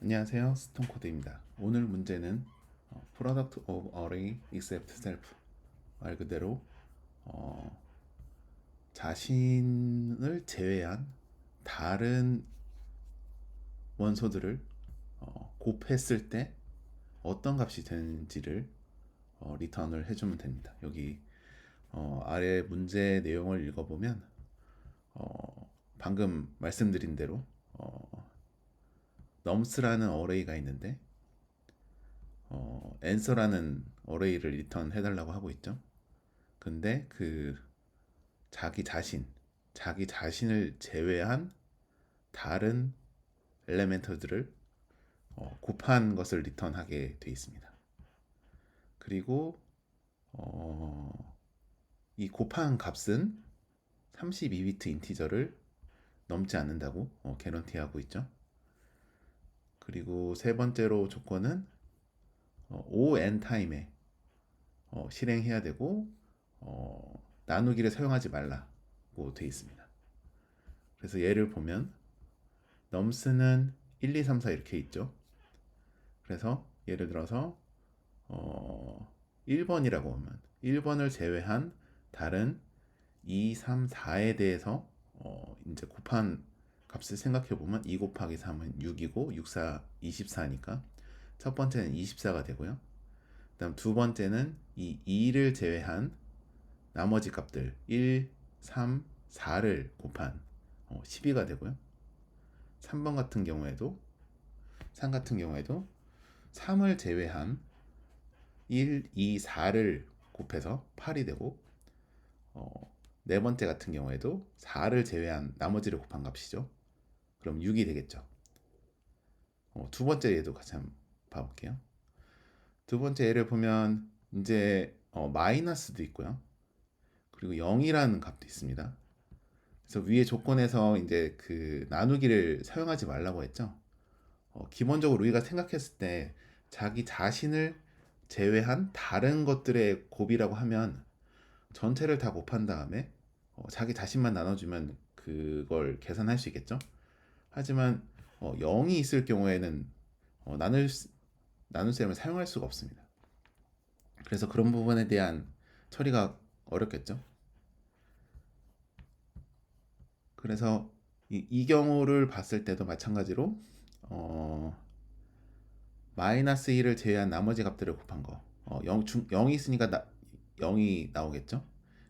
안녕하세요. 스톤코드입니다. 오늘 문제는 Product of Array except self, 말 그대로 어, 자신을 제외한 다른 원소들을 곱했을 때 어떤 값이 되는지를 리턴을 해주면 됩니다. 여기 아래 문제 내용을 읽어보면 방금 말씀드린 대로 nums라는 어레이가 있는데 answer라는 어레이를 리턴 해달라고 하고 있죠. 근데 그 자기 자신을 제외한 다른 엘레멘트들을 곱한 것을 리턴하게 되어 있습니다. 그리고 이 곱한 값은 32비트 인티저를 넘지 않는다고 개런티하고 있죠. 그리고 세 번째로 조건은 o(n) 타임에 실행해야 되고 나누기를 사용하지 말라고 되어 있습니다. 그래서 예를 보면 nums는 1, 2, 3, 4 이렇게 있죠. 그래서 예를 들어서 1번이라고 하면 1번을 제외한 다른 2, 3, 4에 대해서 이제 곱한 값을 생각해 보면 2 곱하기 3은 6이고 6, 4, 24니까 첫 번째는 24가 되고요. 그다음 두 번째는 이 2를 제외한 나머지 값들 1, 3, 4를 곱한 12가 되고요. 3번 같은 경우에도 3 같은 경우에도 3을 제외한 1, 2, 4를 곱해서 8이 되고 네 번째 같은 경우에도 4를 제외한 나머지를 곱한 값이죠. 그럼 6이 되겠죠. 두 번째 예도 같이 한번 봐볼게요. 두 번째 예를 보면 이제 마이너스도 있고요. 그리고 0이라는 값도 있습니다. 그래서 위에 조건에서 이제 그 나누기를 사용하지 말라고 했죠. 기본적으로 우리가 생각했을 때 자기 자신을 제외한 다른 것들의 곱이라고 하면 전체를 다 곱한 다음에 자기 자신만 나눠주면 그걸 계산할 수 있겠죠. 하지만 0이 있을 경우에는 나눗셈을 사용할 수가 없습니다. 그래서 그런 부분에 대한 처리가 어렵겠죠. 그래서 이 경우를 봤을 때도 마찬가지로 마이너스 1을 제외한 나머지 값들을 곱한 거 0이 있으니까 0이 나오겠죠.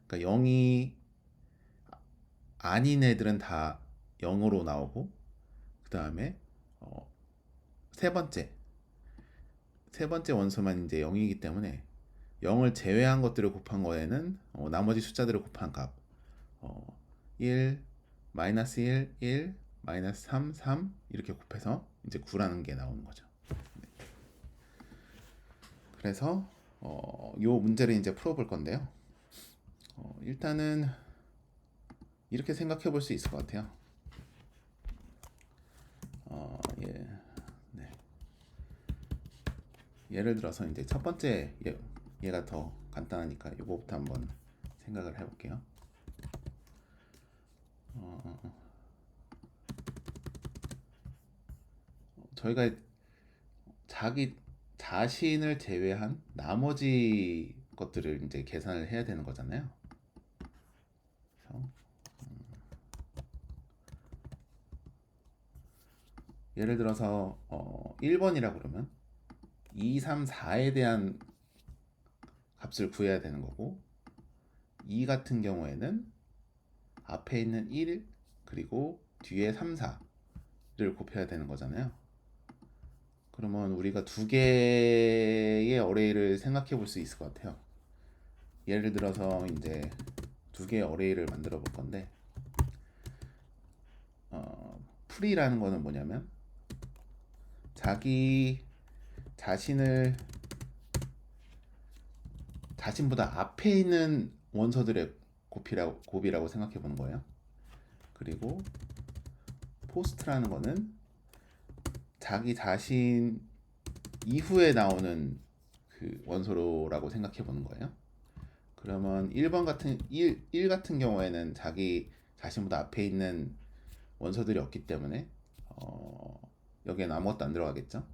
그러니까 0이 아닌 애들은 다 0으로 나오고 그 다음에 세 번째 세 번째 원소만 이제 0이기 때문에 0을 제외한 것들을 곱한 거에는 나머지 숫자들을 곱한 값 1, 마이너스 1, 1, 마이너스 3, 3 이렇게 곱해서 이제 9라는 게 나오는 거죠. 그래서 요 문제를 이제 풀어볼 건데요. 일단은 이렇게 생각해 볼 수 있을 것 같아요. 예, 네. 예를 들어서 이제 첫 번째 얘가 더 간단하니까 이거부터 한번 생각을 해볼게요. 저희가 자기 자신을 제외한 나머지 것들을 이제 계산을 해야 되는 거잖아요. 그래서 예를 들어서 1번이라고 그러면 2, 3, 4에 대한 값을 구해야 되는 거고 2 같은 경우에는 앞에 있는 1 그리고 뒤에 3, 4를 곱해야 되는 거잖아요. 그러면 우리가 두 개의 어레이를 생각해 볼 수 있을 것 같아요. 예를 들어서 이제 두 개의 어레이를 만들어 볼 건데 풀이라는 거는 뭐냐면 자기 자신을 자신보다 앞에 있는 원소들의 곱이라고 생각해 보는 거예요. 그리고 포스트라는 거는 자기 자신 이후에 나오는 그 원소라고 생각해 보는 거예요. 그러면 1 같은 경우에는 자기 자신보다 앞에 있는 원소들이 없기 때문에 여기에는 아무것도 안 들어가겠죠.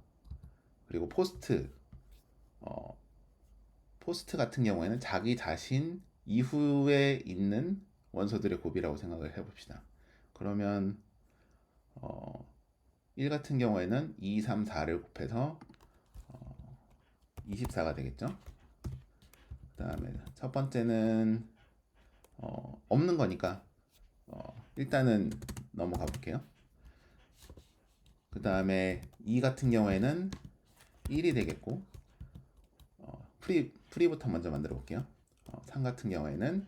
그리고 포스트 포스트 같은 경우에는 자기 자신 이후에 있는 원소들의 곱이라고 생각을 해봅시다. 그러면 1 같은 경우에는 2, 3, 4를 곱해서 24가 되겠죠. 그 다음에 첫 번째는 없는 거니까 일단은 넘어가 볼게요. 그 다음에 2 같은 경우에는 1이 되겠고 프리부터 먼저 만들어 볼게요. 3 같은 경우에는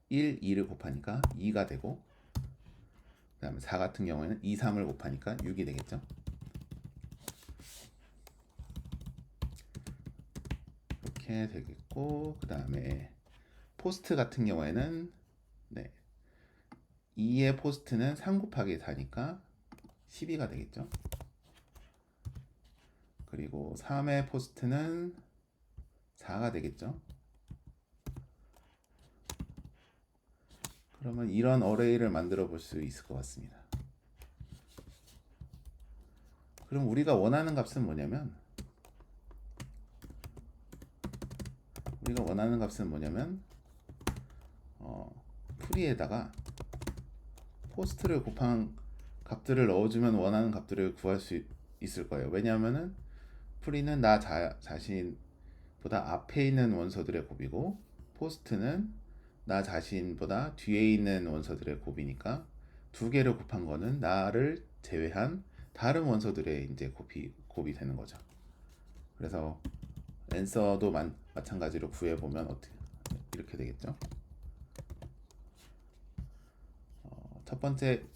1, 2를 곱하니까 2가 되고, 그 다음에 4 같은 경우에는 2, 3을 곱하니까 6이 되겠죠. 이렇게 되겠고, 그 다음에 포스트 같은 경우에는 2의 포스트는 3 곱하기 4니까 12가 되겠죠. 그리고 3의 포스트는 4가 되겠죠. 그러면 이런 어레이를 만들어 볼 수 있을 것 같습니다. 그럼 우리가 원하는 값은 뭐냐면 풀이에다가 포스트를 곱한 값들을 넣어주면 원하는 값들을 구할 수 있을 거예요. 왜냐하면은 풀이는 나 자신보다 앞에 있는 원소들의 곱이고, 포스트는 나 자신보다 뒤에 있는 원소들의 곱이니까 두 개를 곱한 거는 나를 제외한 다른 원소들의 이제 곱이 되는 거죠. 그래서 앤서도 마찬가지로 구해보면 어떻게 이렇게 되겠죠. 첫 번째는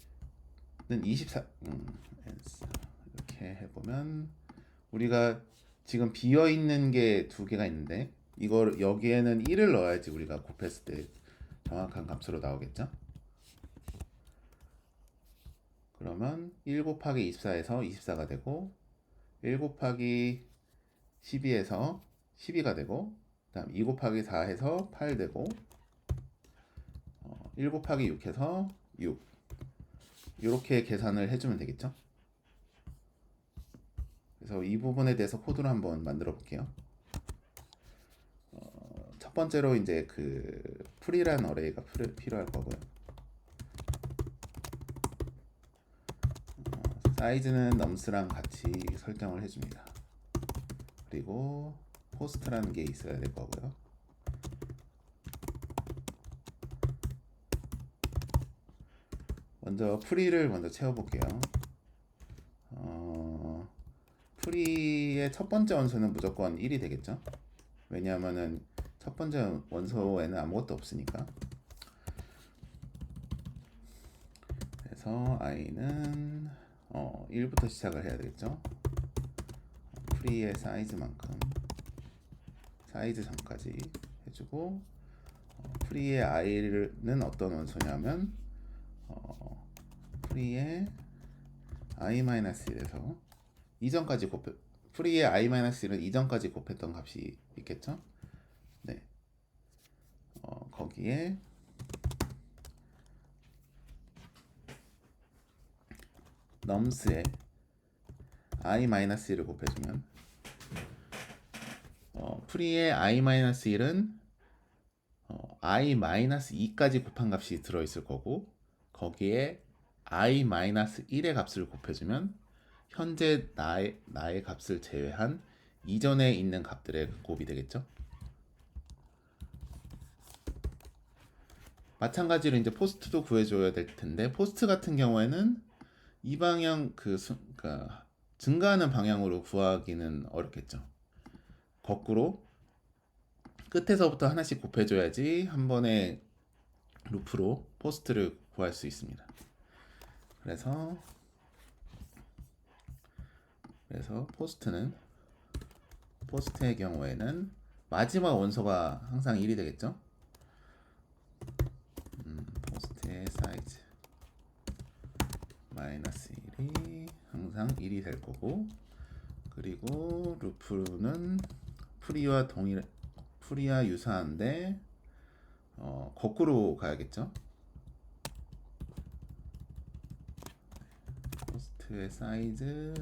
24 이렇게 해보면 우리가 지금 비어있는 게 두 개가 있는데 이걸 여기에는 1을 넣어야지 우리가 곱했을 때 정확한 값으로 나오겠죠. 그러면 1 곱하기 24에서 24가 되고, 1 곱하기 12에서 12가 되고, 그 다음 2 곱하기 4해서 8 되고, 1 곱하기 6해서 6. 이렇게 계산을 해주면 되겠죠. 그래서 이 부분에 대해서 코드를 한번 만들어 볼게요. 첫 번째로 이제 그 풀이라는 어레이가 필요할 거고요. 사이즈는 nums랑 같이 설정을 해줍니다. 그리고 포스트라는 게 있어야 될 거고요. 먼저 풀이를 먼저 채워볼게요. 풀이의 첫 번째 원소는 무조건 1이 되겠죠. 왜냐하면은 첫 번째 원소에는 아무것도 없으니까. 그래서 i는 1부터 시작을 해야 되겠죠. 풀이의 사이즈만큼 사이즈 3까지 해주고, 풀이의 i는 어떤 원소냐면 풀이의 i-1에서 이전까지 풀이의 i-1은 이전까지 곱했던 값이 있겠죠. 네. 거기에 nums에 i-1을 곱해주면 풀이의 i-1은 i-2까지 곱한 값이 들어있을 거고, 거기에 i-1의 값을 곱해주면 현재 나의 값을 제외한 이전에 있는 값들의 곱이 되겠죠. 마찬가지로 이제 포스트도 구해줘야 될 텐데, 포스트 같은 경우에는 이 방향 그러니까 증가하는 방향으로 구하기는 어렵겠죠. 거꾸로 끝에서부터 하나씩 곱해줘야지 한 번에 루프로 포스트를 구할 수 있습니다. 그래서 포스트의 경우에는 마지막 원소가 항상 1이 되겠죠. 포스트의 사이즈 마이너스 1이 항상 1이 될 거고, 그리고 루프는 풀이와 유사한데 거꾸로 가야겠죠. 포스트의 사이즈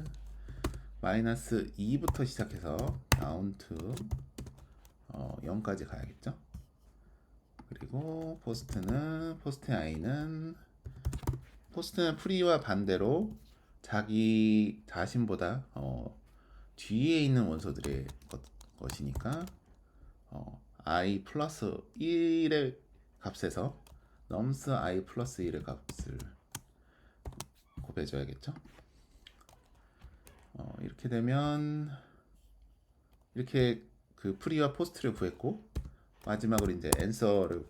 마이너스 2부터 시작해서 다운 투 0까지 가야겠죠. 그리고 포스트 i는 프리와 반대로 자기 자신보다 뒤에 있는 원소들의 것이니까 i 플러스 1의 값에서 넘스 i 플러스 1의 값을 곱해줘야겠죠. 이렇게 되면 이렇게 그 프리와 포스트를 구했고 마지막으로 이제 앤서를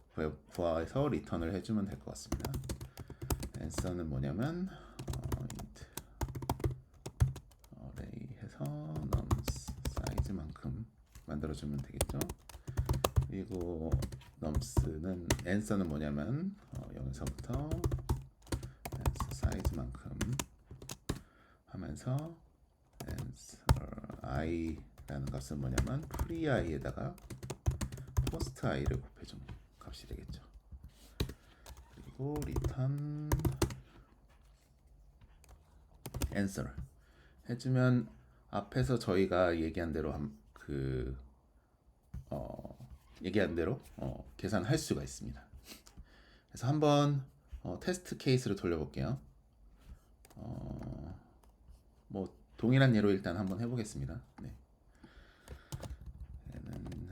구해서 리턴을 해주면 될 것 같습니다. 앤서는 뭐냐면 int array 해서 nums 사이즈만큼 만들어주면 되겠죠. 그리고 nums는 앤서는 뭐냐면 0에서부터 answer 사이즈만큼 하면서 answer i라는 값은 뭐냐면 free i에다가 post i를 곱해준 값이 되겠죠. 그리고 return answer 해주면 앞에서 저희가 얘기한 대로 얘기한 대로 계산할 수가 있습니다. 그래서 한번 테스트 케이스를 돌려볼게요. 뭐 동일한 예로 일단 한번 해보겠습니다. 네. 얘는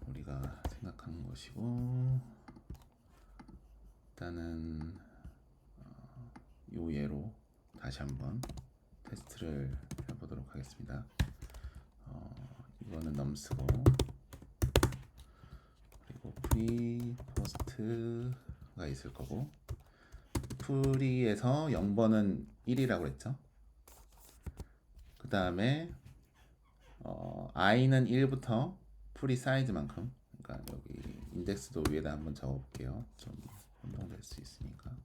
우리가 생각한 것이고 일단은 요 예로 다시 한번 테스트를 해보도록 하겠습니다. 이거는 넘스고 그리고 프리 포스트가 있을 거고 프리에서 0번은 1이라고 그랬죠. 그 다음에 i는 1부터 프리 사이즈만큼, 그러니까 여기 인덱스도 위에다 한번 적어볼게요. 좀 혼동될 수 있으니까.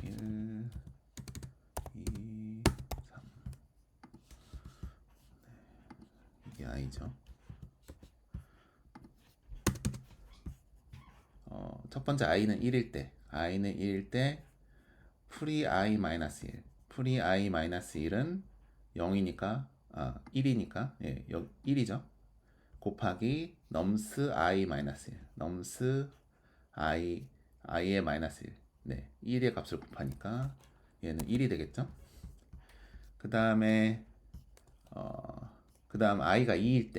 1, 2, 3. 이게 i죠. 첫 번째 i는 1일 때 프리 i 마이너스 1. 프리 i 마이너스 1은 0이니까 1이니까 1이죠. 곱하기 넘스 i 마이너스 1. 넘스 i의 마이너스 1. 네, 1의 값을 곱하니까 얘는 1이 되겠죠. 그 다음에 i가 2일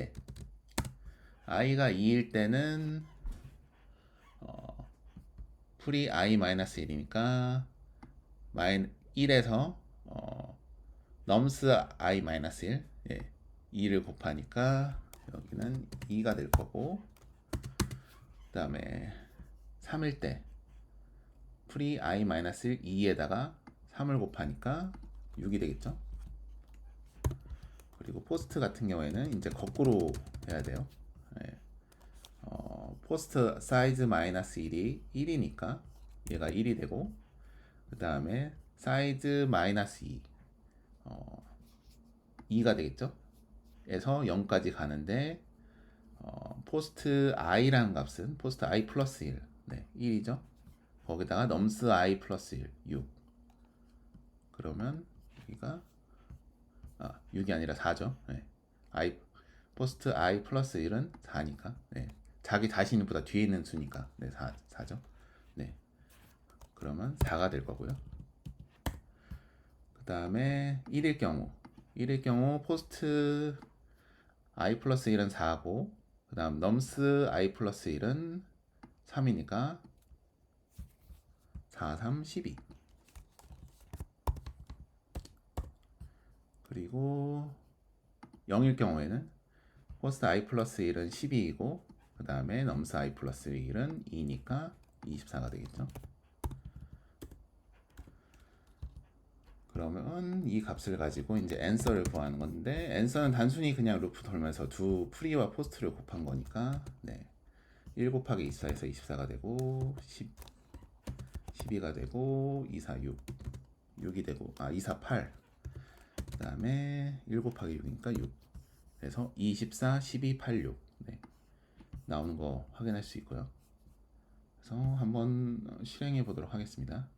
때는 프리 i 마이너스 1이니까 1에서 넘스 i 마이너스 1 2를 곱하니까 여기는 2가 될 거고, 그 다음에 3일 때 프리 i 마이너스 1 2에다가 3을 곱하니까 6이 되겠죠. 그리고 포스트 같은 경우에는 이제 거꾸로 해야 돼요. 포스트 사이즈 마이너스 1이 1이니까 얘가 1이 되고, 그 다음에 사이즈 마이너스 2가 되겠죠. 에서 0까지 가는데 포스트 i라는 값은 포스트 i 플러스 1 1이죠. 거기다가 넘스 i 플러스 1 6. 그러면 여기가 6이 아니라 4죠. 포스트 i 플러스 1은 4니까 자기 자신보다 뒤에 있는 수니까 4죠. 그러면 4가 될 거고요. 그 다음에 1일 경우 포스트 i 플러스 1은 4고, 그 다음 넘스 i 플러스 1은 3이니까 4, 3, 12. 그리고 0일 경우에는 포스트 i 플러스 1은 12이고, 그 다음에 넘스 i 플러스 1은 2니까 24가 되겠죠. 그러면 이 값을 가지고 이제 앤서를 구하는 건데, 앤서는 단순히 그냥 루프 돌면서 두 프리와 포스트를 곱한 거니까 1 곱하기 24에서 24가 되고 12가 되고 2, 4, 6 6이 되고 2, 4, 8. 그 다음에 1 곱하기 6이니까 6. 그래서 24, 12, 8, 6 나오는 거 확인할 수 있고요. 그래서 한번 실행해 보도록 하겠습니다.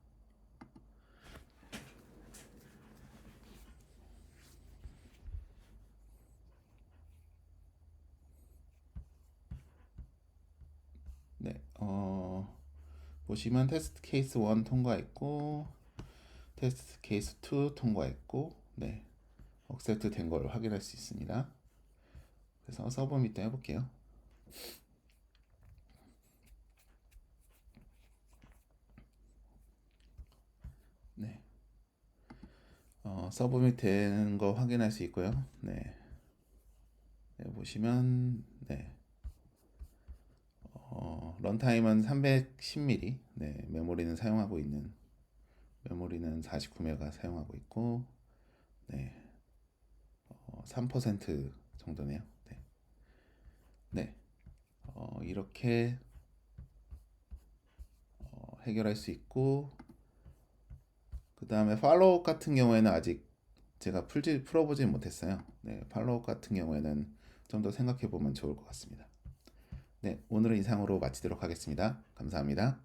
네, 보시면 테스트 케이스 1 통과했고 테스트 케이스 2 통과했고, 네, 억셉트 된 걸 확인할 수 있습니다. 그래서 서브미트 해볼게요. 네, 서브미트 된 거 확인할 수 있고요. 네, 네 보시면 네, 런타임은 310mm, 네, 메모리는 49메가 사용하고 있고, 네, 3% 정도네요. 네, 네, 이렇게 해결할 수 있고, 그 다음에 팔로우 같은 경우에는 아직 제가 풀어보지 못했어요. 네, 팔로우 같은 경우에는 좀 더 생각해 보면 좋을 것 같습니다. 네, 오늘은 이상으로 마치도록 하겠습니다. 감사합니다.